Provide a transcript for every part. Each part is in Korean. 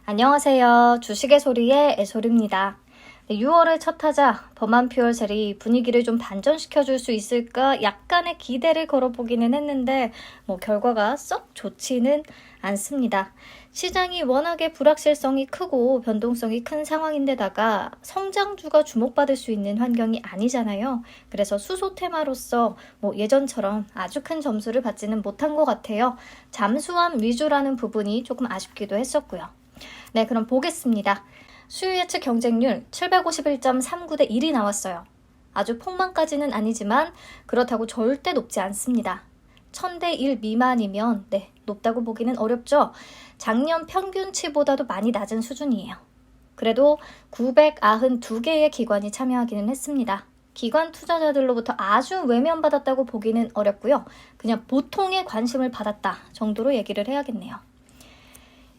안녕하세요. 주식의 소리의 애소리입니다. 6월의 첫 타자 범안퓨얼셀이 분위기를 좀 반전시켜줄 수 있을까 약간의 기대를 걸어보기는 했는데 결과가 썩 좋지는 않습니다. 시장이 워낙에 불확실성이 크고 변동성이 큰 상황인데다가 성장주가 주목받을 수 있는 환경이 아니잖아요. 그래서 수소 테마로서 예전처럼 아주 큰 점수를 받지는 못한 것 같아요. 잠수함 위주라는 부분이 조금 아쉽기도 했었고요. 네, 그럼 보겠습니다. 수요 예측 경쟁률 751.39대 1이 나왔어요. 아주 폭망까지는 아니지만 그렇다고 절대 높지 않습니다. 1000대 1 미만이면 높다고 보기는 어렵죠. 작년 평균치보다도 많이 낮은 수준이에요. 그래도 992개의 기관이 참여하기는 했습니다. 기관 투자자들로부터 아주 외면받았다고 보기는 어렵고요. 그냥 보통의 관심을 받았다 정도로 얘기를 해야겠네요.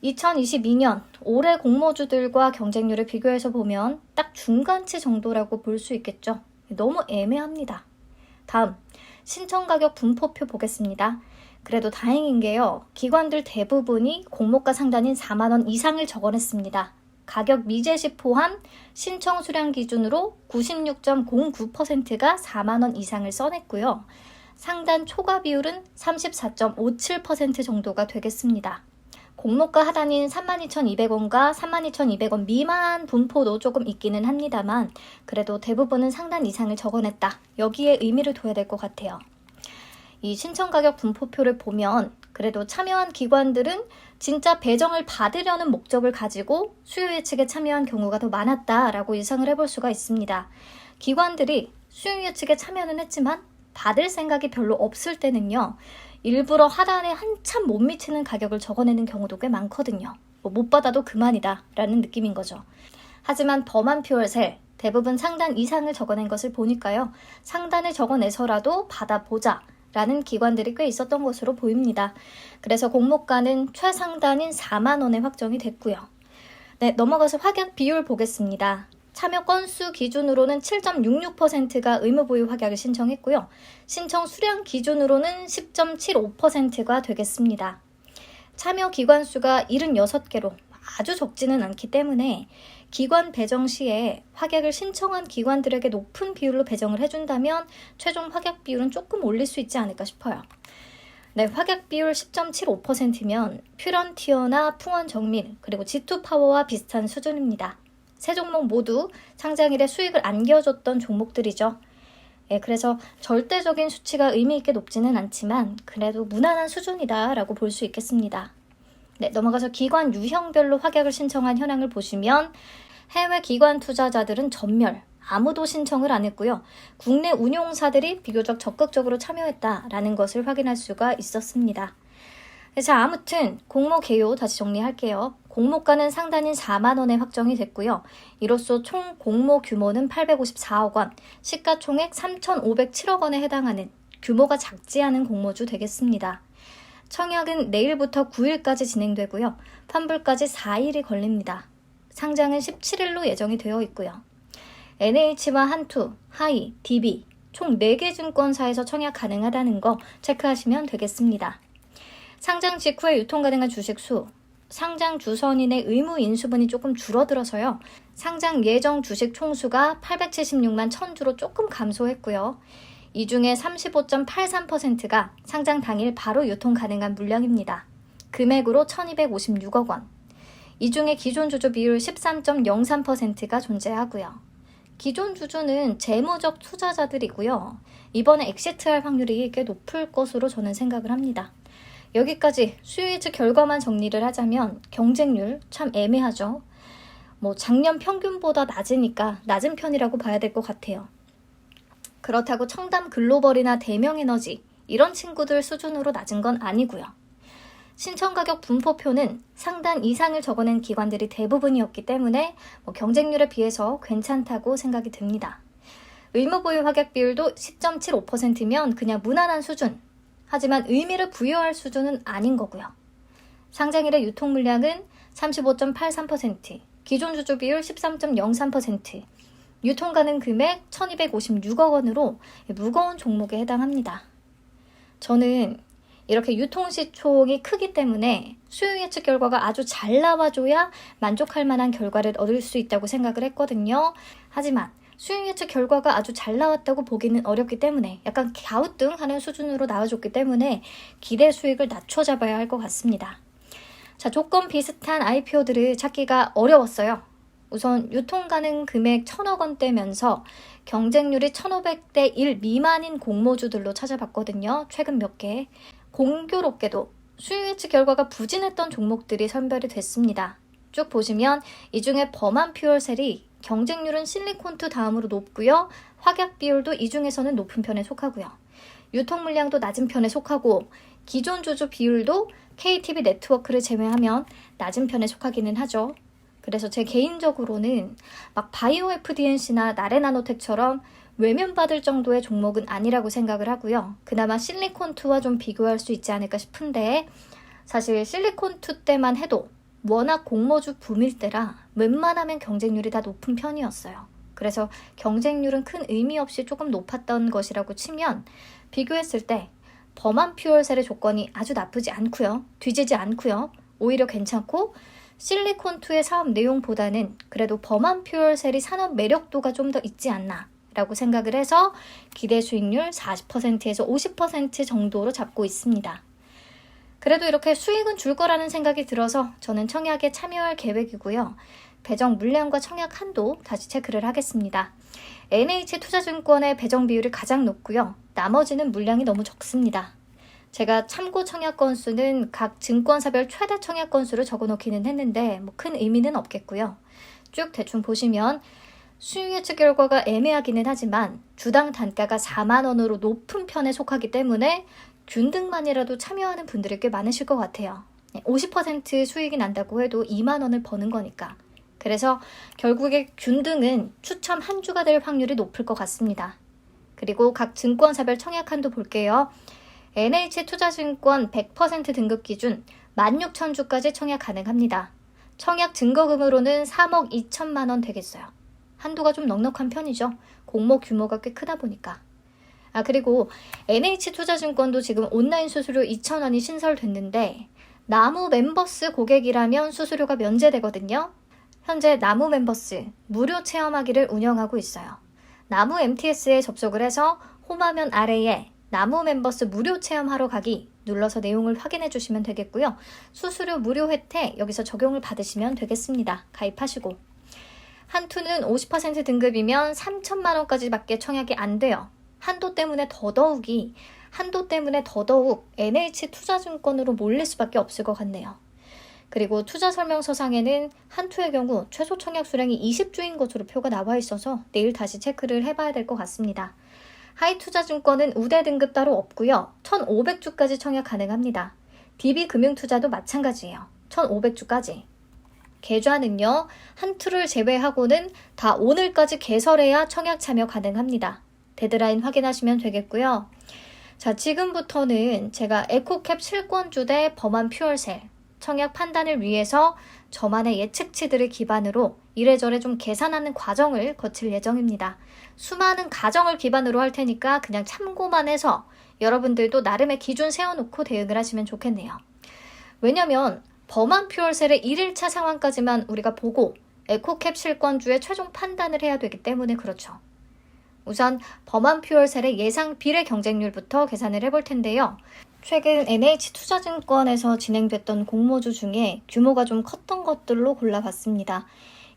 2022년 올해 공모주들과 경쟁률을 비교해서 보면 딱 중간치 정도라고 볼 수 있겠죠. 너무 애매합니다. 다음, 신청가격 분포표 보겠습니다. 그래도 다행인 게요. 기관들 대부분이 공모가 상단인 4만원 이상을 적어냈습니다. 가격 미제시 포함 신청 수량 기준으로 96.09%가 4만원 이상을 써냈고요. 상단 초과 비율은 34.57% 정도가 되겠습니다. 공모가 하단인 32,200원과 32,200원 미만 분포도 조금 있기는 합니다만 그래도 대부분은 상단 이상을 적어냈다. 여기에 의미를 둬야 될 것 같아요. 이 신청가격 분포표를 보면 그래도 참여한 기관들은 진짜 배정을 받으려는 목적을 가지고 수요 예측에 참여한 경우가 더 많았다라고 예상을 해볼 수가 있습니다. 기관들이 수요 예측에 참여는 했지만 받을 생각이 별로 없을 때는요. 일부러 하단에 한참 못 미치는 가격을 적어내는 경우도 꽤 많거든요. 못 받아도 그만이다 라는 느낌인 거죠. 하지만 범안퓨얼셀 대부분 상단 이상을 적어낸 것을 보니까요. 상단을 적어내서라도 받아보자 라는 기관들이 꽤 있었던 것으로 보입니다. 그래서 공모가는 최상단인 4만원에 확정이 됐고요. 네, 넘어가서 확약 비율 보겠습니다. 참여 건수 기준으로는 7.66%가 의무보유 확약을 신청했고요. 신청 수량 기준으로는 10.75%가 되겠습니다. 참여 기관 수가 76개로 아주 적지는 않기 때문에 기관 배정 시에 확약을 신청한 기관들에게 높은 비율로 배정을 해준다면 최종 확약 비율은 조금 올릴 수 있지 않을까 싶어요. 네, 확약 비율 10.75%면 퓨런티어나 풍원정밀 그리고 G2파워와 비슷한 수준입니다. 세 종목 모두 상장일에 수익을 안겨줬던 종목들이죠. 그래서 절대적인 수치가 의미있게 높지는 않지만 그래도 무난한 수준이다라고 볼 수 있겠습니다. 네, 넘어가서 기관 유형별로 확약을 신청한 현황을 보시면 해외 기관 투자자들은 전멸, 아무도 신청을 안 했고요. 국내 운용사들이 비교적 적극적으로 참여했다라는 것을 확인할 수가 있었습니다. 자, 아무튼 공모 개요 다시 정리할게요. 공모가는 상단인 4만원에 확정이 됐고요. 이로써 총 공모 규모는 854억 원, 시가총액 3,507억 원에 해당하는 규모가 작지 않은 공모주 되겠습니다. 청약은 내일부터 9일까지 진행되고요. 환불까지 4일이 걸립니다. 상장은 17일로 예정이 되어 있고요. NH와 한투, 하이, DB 총 4개 증권사에서 청약 가능하다는 거 체크하시면 되겠습니다. 상장 직후에 유통 가능한 주식 수, 상장 주선인의 의무 인수분이 조금 줄어들어서요. 상장 예정 주식 총수가 876만 1000주로 조금 감소했고요. 이 중에 35.83%가 상장 당일 바로 유통 가능한 물량입니다. 금액으로 1256억 원. 이 중에 기존 주주 비율 13.03%가 존재하고요. 기존 주주는 재무적 투자자들이고요. 이번에 엑시트할 확률이 꽤 높을 것으로 저는 생각을 합니다. 여기까지 수요 예측 결과만 정리를 하자면 경쟁률 참 애매하죠. 작년 평균보다 낮으니까 낮은 편이라고 봐야 될 것 같아요. 그렇다고 청담 글로벌이나 대명에너지 이런 친구들 수준으로 낮은 건 아니고요. 신청가격 분포표는 상단 이상을 적어낸 기관들이 대부분이었기 때문에 경쟁률에 비해서 괜찮다고 생각이 듭니다. 의무보유 확약 비율도 10.75%면 그냥 무난한 수준. 하지만 의미를 부여할 수준은 아닌 거고요. 상장일의 유통 물량은 35.83%, 기존 주주 비율 13.03%, 유통 가능 금액 1256억 원으로 무거운 종목에 해당합니다. 저는 이렇게 유통시총이 크기 때문에 수요 예측 결과가 아주 잘 나와줘야 만족할 만한 결과를 얻을 수 있다고 생각을 했거든요. 하지만 수익 예측 결과가 아주 잘 나왔다고 보기는 어렵기 때문에 약간 갸우뚱하는 수준으로 나와줬기 때문에 기대 수익을 낮춰 잡아야 할 것 같습니다. 자, 조건 비슷한 IPO들을 찾기가 어려웠어요. 우선 유통 가능 금액 1,000억 원대면서 경쟁률이 1,500대 1 미만인 공모주들로 찾아봤거든요. 최근 몇 개. 공교롭게도 수익 예측 결과가 부진했던 종목들이 선별이 됐습니다. 쭉 보시면 이 중에 범한 퓨얼셀이 경쟁률은 실리콘투 다음으로 높고요. 확약 비율도 이 중에서는 높은 편에 속하고요. 유통 물량도 낮은 편에 속하고 기존 주주 비율도 KTB 네트워크를 제외하면 낮은 편에 속하기는 하죠. 그래서 제 개인적으로는 막 바이오 FDNC나 나레나노텍처럼 외면받을 정도의 종목은 아니라고 생각을 하고요. 그나마 실리콘투와 좀 비교할 수 있지 않을까 싶은데 사실 실리콘투 때만 해도 워낙 공모주 붐일 때라 웬만하면 경쟁률이 다 높은 편이었어요. 그래서 경쟁률은 큰 의미 없이 조금 높았던 것이라고 치면 비교했을 때 범한 퓨얼셀의 조건이 아주 나쁘지 않고요. 뒤지지 않고요. 오히려 괜찮고 실리콘투의 사업 내용보다는 그래도 범한 퓨얼셀이 산업 매력도가 좀 더 있지 않나 라고 생각을 해서 기대 수익률 40%에서 50% 정도로 잡고 있습니다. 그래도 이렇게 수익은 줄 거라는 생각이 들어서 저는 청약에 참여할 계획이고요. 배정 물량과 청약 한도 다시 체크를 하겠습니다. NH투자증권의 배정 비율이 가장 높고요. 나머지는 물량이 너무 적습니다. 제가 참고 청약 건수는 각 증권사별 최대 청약 건수를 적어놓기는 했는데 큰 의미는 없겠고요. 쭉 대충 보시면 수익 예측 결과가 애매하기는 하지만 주당 단가가 4만 원으로 높은 편에 속하기 때문에 균등만이라도 참여하는 분들이 꽤 많으실 것 같아요. 50% 수익이 난다고 해도 2만 원을 버는 거니까. 그래서 결국에 균등은 추첨 한 주가 될 확률이 높을 것 같습니다. 그리고 각 증권사별 청약 한도 볼게요. NH투자증권 100% 등급 기준 16,000주까지 청약 가능합니다. 청약 증거금으로는 3억 2천만 원 되겠어요. 한도가 좀 넉넉한 편이죠. 공모 규모가 꽤 크다 보니까. 그리고 NH투자증권도 지금 온라인 수수료 2,000원이 신설됐는데 나무 멤버스 고객이라면 수수료가 면제되거든요. 현재 나무 멤버스 무료 체험하기를 운영하고 있어요. 나무 MTS에 접속을 해서 홈화면 아래에 나무 멤버스 무료 체험하러 가기 눌러서 내용을 확인해 주시면 되겠고요. 수수료 무료 혜택 여기서 적용을 받으시면 되겠습니다. 가입하시고. 한투는 50% 등급이면 3천만 원까지 밖에 청약이 안 돼요. 한도 때문에 더더욱 NH투자증권으로 몰릴 수밖에 없을 것 같네요. 그리고 투자 설명서상에는 한투의 경우 최소 청약 수량이 20주인 것으로 표가 나와 있어서 내일 다시 체크를 해봐야 될 것 같습니다. 하이투자증권은 우대 등급 따로 없고요. 1,500주까지 청약 가능합니다. DB금융투자도 마찬가지예요. 1,500주까지. 계좌는요. 한투를 제외하고는 다 오늘까지 개설해야 청약 참여 가능합니다. 데드라인 확인하시면 되겠고요. 자, 지금부터는 제가 에코캡 실권주 대 범한 퓨얼셀 청약 판단을 위해서 저만의 예측치들을 기반으로 이래저래 좀 계산하는 과정을 거칠 예정입니다. 수많은 가정을 기반으로 할 테니까 그냥 참고만 해서 여러분들도 나름의 기준 세워놓고 대응을 하시면 좋겠네요. 왜냐면 범한 퓨얼셀의 1일차 상황까지만 우리가 보고 에코캡 실권주의 최종 판단을 해야 되기 때문에 그렇죠. 우선 범한 퓨얼셀의 예상 비례 경쟁률부터 계산을 해볼 텐데요. 최근 NH투자증권에서 진행됐던 공모주 중에 규모가 좀 컸던 것들로 골라봤습니다.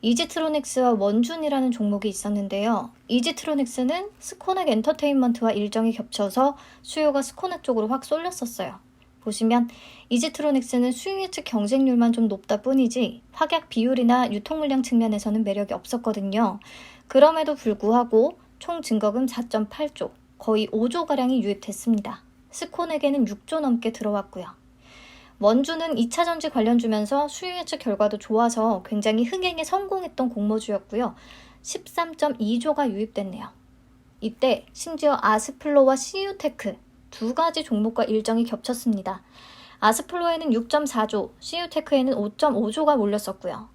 이지트로닉스와 원준이라는 종목이 있었는데요. 이지트로닉스는 스코넥 엔터테인먼트와 일정이 겹쳐서 수요가 스코넥 쪽으로 확 쏠렸었어요. 보시면 이지트로닉스는 수익 예측 경쟁률만 좀 높다 뿐이지 확약 비율이나 유통 물량 측면에서는 매력이 없었거든요. 그럼에도 불구하고 총 증거금 4.8조, 거의 5조가량이 유입됐습니다. 스코넥에는 6조 넘게 들어왔고요. 원주는 2차 전지 관련주면서 수익 예측 결과도 좋아서 굉장히 흥행에 성공했던 공모주였고요. 13.2조가 유입됐네요. 이때 심지어 아스플로와 CU테크 두 가지 종목과 일정이 겹쳤습니다. 아스플로에는 6.4조, CU테크에는 5.5조가 몰렸었고요.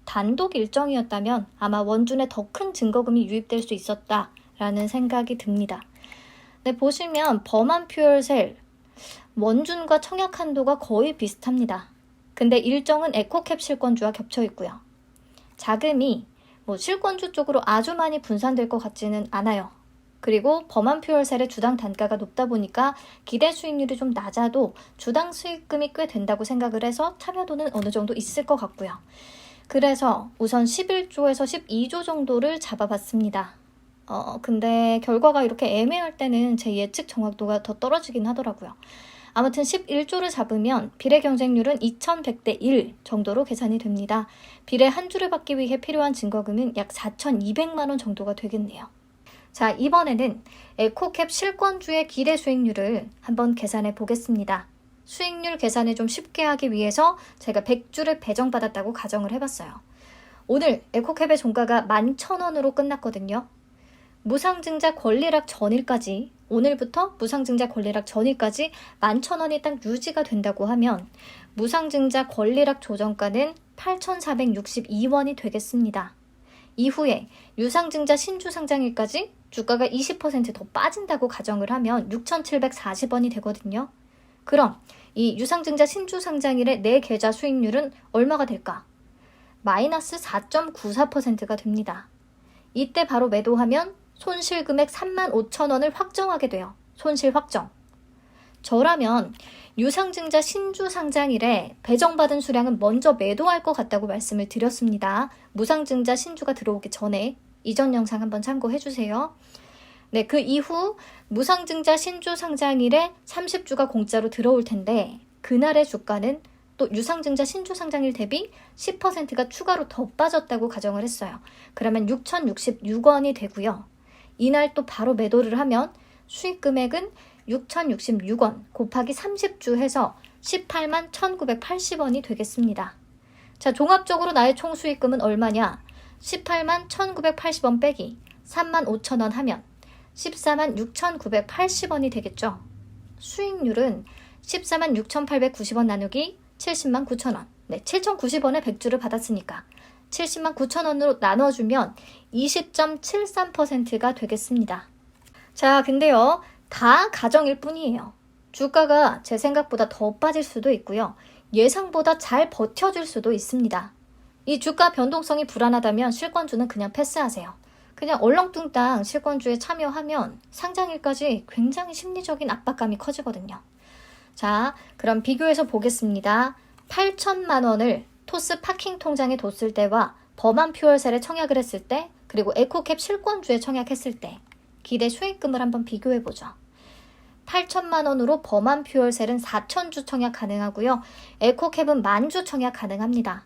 단독 일정이었다면 아마 원준에 더 큰 증거금이 유입될 수 있었다라는 생각이 듭니다. 네, 보시면 범한 퓨얼셀, 원준과 청약 한도가 거의 비슷합니다. 근데 일정은 에코캡 실권주와 겹쳐 있고요. 자금이 실권주 쪽으로 아주 많이 분산될 것 같지는 않아요. 그리고 범한 퓨얼셀의 주당 단가가 높다 보니까 기대 수익률이 좀 낮아도 주당 수익금이 꽤 된다고 생각을 해서 참여도는 어느 정도 있을 것 같고요. 그래서 우선 11조에서 12조 정도를 잡아봤습니다. 근데 결과가 이렇게 애매할 때는 제 예측 정확도가 더 떨어지긴 하더라고요. 아무튼 11조를 잡으면 비례 경쟁률은 2100대 1 정도로 계산이 됩니다. 비례 한 주를 받기 위해 필요한 증거금은 약 4200만 원 정도가 되겠네요. 자, 이번에는 에코캡 실권주의 기대 수익률을 한번 계산해 보겠습니다. 수익률 계산을 좀 쉽게 하기 위해서 제가 100주를 배정받았다고 가정을 해봤어요. 오늘 에코캡의 종가가 11,000원으로 끝났거든요. 무상증자 권리락 전일까지, 오늘부터 무상증자 권리락 전일까지 11,000원이 딱 유지가 된다고 하면 무상증자 권리락 조정가는 8,462원이 되겠습니다. 이후에 유상증자 신주 상장일까지 주가가 20% 더 빠진다고 가정을 하면 6,740원이 되거든요. 그럼 이 유상증자 신주 상장일의 내 계좌 수익률은 얼마가 될까? 마이너스 4.94%가 됩니다. 이때 바로 매도하면 손실 금액 35,000원을 확정하게 돼요. 손실 확정. 저라면 유상증자 신주 상장일에 배정받은 수량은 먼저 매도할 것 같다고 말씀을 드렸습니다. 무상증자 신주가 들어오기 전에 이전 영상 한번 참고해 주세요. 네, 그 이후 무상증자 신주 상장일에 30주가 공짜로 들어올 텐데 그날의 주가는 또 유상증자 신주 상장일 대비 10%가 추가로 더 빠졌다고 가정을 했어요. 그러면 6,066원이 되고요. 이날 또 바로 매도를 하면 수익 금액은 6,066원 곱하기 30주 해서 18만 1,980원이 되겠습니다. 자, 종합적으로 나의 총 수익금은 얼마냐? 18만 1,980원 빼기 3만 5천원 하면 14만 6,980원이 되겠죠. 수익률은 14만 6,890원 나누기 70만 9천원. 네, 7,090원에 100주를 받았으니까 70만 9천원으로 나눠주면 20.73%가 되겠습니다. 자, 근데요, 다 가정일 뿐이에요. 주가가 제 생각보다 더 빠질 수도 있고요. 예상보다 잘 버텨줄 수도 있습니다. 이 주가 변동성이 불안하다면 실권주는 그냥 패스하세요. 그냥 얼렁뚱땅 실권주에 참여하면 상장일까지 굉장히 심리적인 압박감이 커지거든요. 자, 그럼 비교해서 보겠습니다. 8천만 원을 토스 파킹 통장에 뒀을 때와 범한 퓨얼셀에 청약을 했을 때, 그리고 에코캡 실권주에 청약했을 때 기대 수익금을 한번 비교해보죠. 8천만 원으로 범한 퓨얼셀은 4,000주 청약 가능하고요. 에코캡은 10,000주 청약 가능합니다.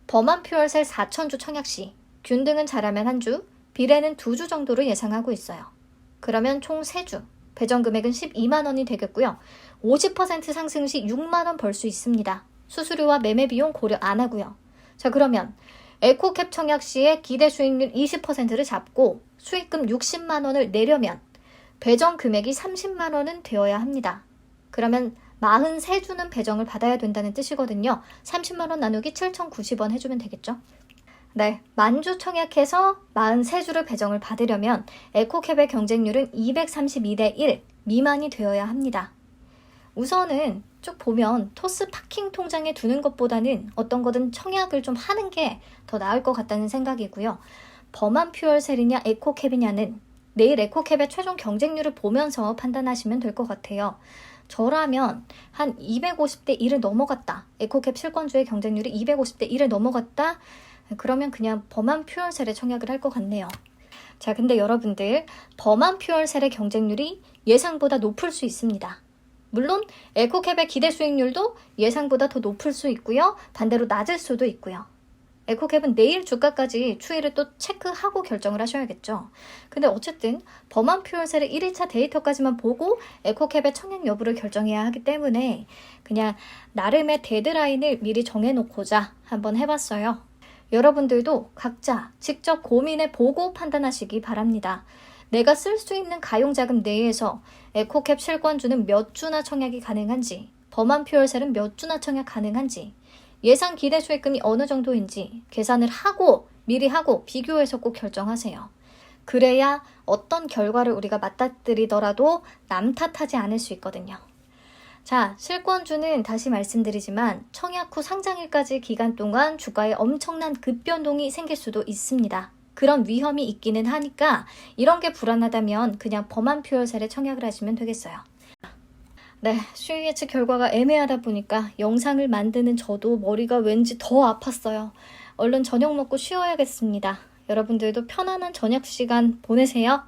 범한 퓨얼셀 4,000주 청약 시 균등은 잘하면 1주, 비례는 2주 정도를 예상하고 있어요. 그러면 총 3주, 배정 금액은 12만 원이 되겠고요. 50% 상승 시 6만 원 벌 수 있습니다. 수수료와 매매 비용 고려 안 하고요. 자, 그러면 에코캡 청약 시에 기대 수익률 20%를 잡고 수익금 60만 원을 내려면 배정 금액이 30만 원은 되어야 합니다. 그러면 43주는 배정을 받아야 된다는 뜻이거든요. 30만 원 나누기 7,090원 해주면 되겠죠? 네, 10,000주 청약해서 43주를 배정을 받으려면 에코캡의 경쟁률은 232대 1 미만이 되어야 합니다. 우선은 쭉 보면 토스 파킹 통장에 두는 것보다는 어떤 거든 청약을 좀 하는 게 더 나을 것 같다는 생각이고요. 범한 퓨얼셀이냐 에코캡이냐는 내일 에코캡의 최종 경쟁률을 보면서 판단하시면 될 것 같아요. 저라면 한 250대 1을 넘어갔다. 에코캡 실권주의 경쟁률이 250대 1을 넘어갔다. 그러면 그냥 범한 퓨얼셀에 청약을 할 것 같네요. 자, 근데 여러분들 범한 퓨얼셀의 경쟁률이 예상보다 높을 수 있습니다. 물론 에코캡의 기대 수익률도 예상보다 더 높을 수 있고요. 반대로 낮을 수도 있고요. 에코캡은 내일 주가까지 추이를 또 체크하고 결정을 하셔야겠죠. 근데 어쨌든 범한 퓨얼셀의 1일차 데이터까지만 보고 에코캡의 청약 여부를 결정해야 하기 때문에 그냥 나름의 데드라인을 미리 정해놓고자 한번 해봤어요. 여러분들도 각자 직접 고민해보고 판단하시기 바랍니다. 내가 쓸 수 있는 가용자금 내에서 에코캡 실권주는 몇 주나 청약이 가능한지, 범한 퓨얼셀은 몇 주나 청약 가능한지, 예상 기대 수익금이 어느 정도인지 계산을 하고 미리 하고 비교해서 꼭 결정하세요. 그래야 어떤 결과를 우리가 맞닥뜨리더라도 남 탓하지 않을 수 있거든요. 자, 실권주는 다시 말씀드리지만 청약 후 상장일까지 기간 동안 주가에 엄청난 급변동이 생길 수도 있습니다. 그런 위험이 있기는 하니까 이런 게 불안하다면 그냥 범한 퓨어셀에 청약을 하시면 되겠어요. 네, 수익 예측 결과가 애매하다 보니까 영상을 만드는 저도 머리가 왠지 더 아팠어요. 얼른 저녁 먹고 쉬어야겠습니다. 여러분들도 편안한 저녁 시간 보내세요.